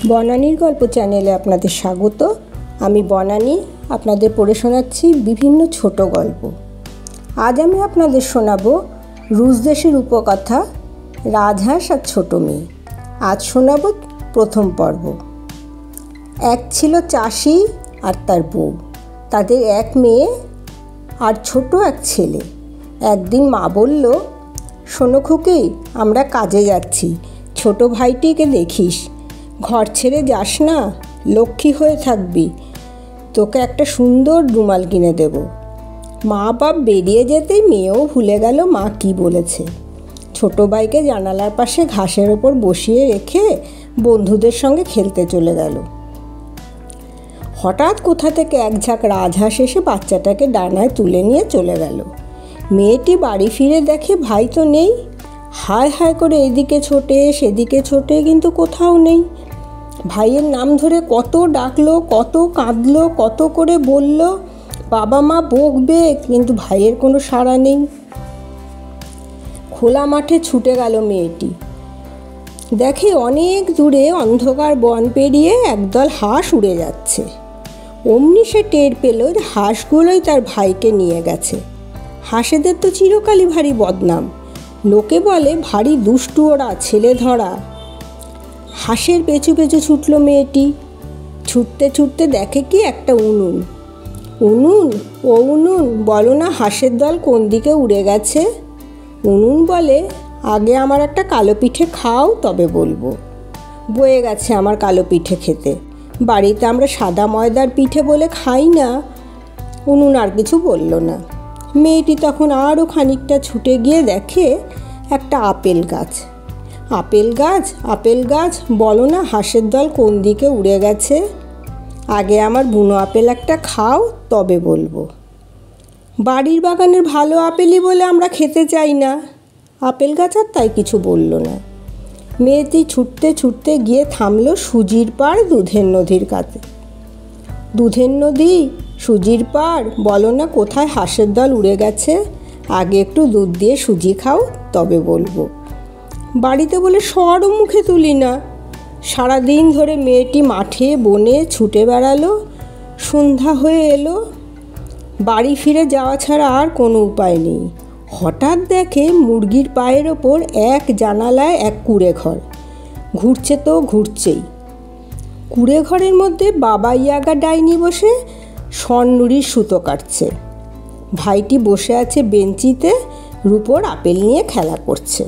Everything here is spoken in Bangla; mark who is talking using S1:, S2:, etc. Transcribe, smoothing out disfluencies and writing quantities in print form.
S1: বনানীর গল্প চ্যানেলে আপনাদের স্বাগত। আমি বনানী আপনাদের পড়ে শোনাচ্ছি বিভিন্ন ছোট গল্প। আজ আমি আপনাদের শোনাবো রুশ দেশের উপকথা রাজহাঁস আর ছোট মেয়ে। আজ শোনাবো প্রথম পর্ব। এক ছিল চাষি আর তার বউ, তাদের এক মেয়ে আর ছোট এক ছেলে। একদিন মা বলল, শোনো খুকি, আমরা কাজে যাচ্ছি, ছোট ভাইটিকে দেখিস, ঘর ছেড়ে যাস না, লক্ষ্মী হয়ে থাকবি, তোকে একটা সুন্দর রুমাল কিনে দেব। মা বাপ বেরিয়ে যেতেই মেয়েও ভুলে গেল মা কি বলেছে। ছোট ভাইকে জানালার পাশে ঘাসের ওপর বসিয়ে রেখে বন্ধুদের সঙ্গে খেলতে চলে গেল। হঠাৎ কোথা থেকে এক ঝাঁক রাজহাঁস এসে বাচ্চাটাকে ডানায় তুলে নিয়ে চলে গেল। মেয়েটি বাড়ি ফিরে দেখে ভাই তো নেই। হায় হায় করে এদিকে ছোটে সেদিকে ছোটে, কিন্তু কোথাও নেই। ভাইয়ের নাম ধরে কত ডাকলো, কত কাঁদলো, কত করে বলল, বাবা মা বকবে, কিন্তু ভাইয়ের কোনো সাড়া নেই। খোলা মাঠে ছুটে গেল মেয়েটি, দেখে অনেক দূরে অন্ধকার বন পেরিয়ে একদল হাঁস উড়ে যাচ্ছে। অমনি সে টের পেল হাঁসগুলোই তার ভাইকে নিয়ে গেছে। হাঁসেদের তো চিরকালই ভারী বদনাম, লোকে বলে ভারী দুষ্টু ওরা, ছেলে ধরা। হাঁসের পেছু পেছু ছুটল মেয়েটি। ছুটতে ছুটতে দেখে কি একটা উনুন। উনুন, ও উনুন, বলো না হাঁসের দল কোন দিকে উড়ে গেছে? উনুন বলে, আগে আমার একটা কালো পিঠে খাও, তবে বলবো। বয়ে গেছে আমার কালো পিঠে খেতে, বাড়িতে আমরা সাদা ময়দার পিঠে বলে খাই না। উনুন আর কিছু বলল না। মেয়েটি তখন আরও খানিকটা ছুটে গিয়ে দেখে একটা আপেল গাছ। আপেল গাছ, আপেল গাছ, বলো না হাঁসের দল কোন দিকে উড়ে গেছে? আগে আমার বুনো আপেল একটা খাও, তবে বলবো। বাড়ির বাগানের ভালো আপেলই বলে আমরা খেতে চাই না। আপেল গাছ আর তাই কিছু বলল না। মেয়েটি ছুটতে ছুটতে গিয়ে থামলো সুজির পাড় দুধের নদীর কাছে। দুধের নদী, সুজির পাড়, বলো না কোথায় হাঁসের দল উড়ে গেছে? আগে একটু দুধ দিয়ে সুজি খাও, তবে বলবো। বাড়িতে বলে সরও মুখে তুলি না। সারাদিন ধরে মেয়েটি মাঠে বনে ছুটে বেড়ালো। সন্ধ্যা হয়ে এলো, বাড়ি ফিরে যাওয়া ছাড়া আর কোনো উপায় নেই। হঠাৎ দেখে মুরগির পায়ের ওপর এক জানালায় এক কুঁড়ে ঘর ঘুরছে, তো ঘুরছেই। কুঁড়ে ঘরের মধ্যে বাবা ইয়াগা ডাইনি বসে স্বর্ণুরির সুতো কাটছে। ভাইটি বসে আছে বেঞ্চিতে, রূপোর আপেল নিয়ে খেলা করছে।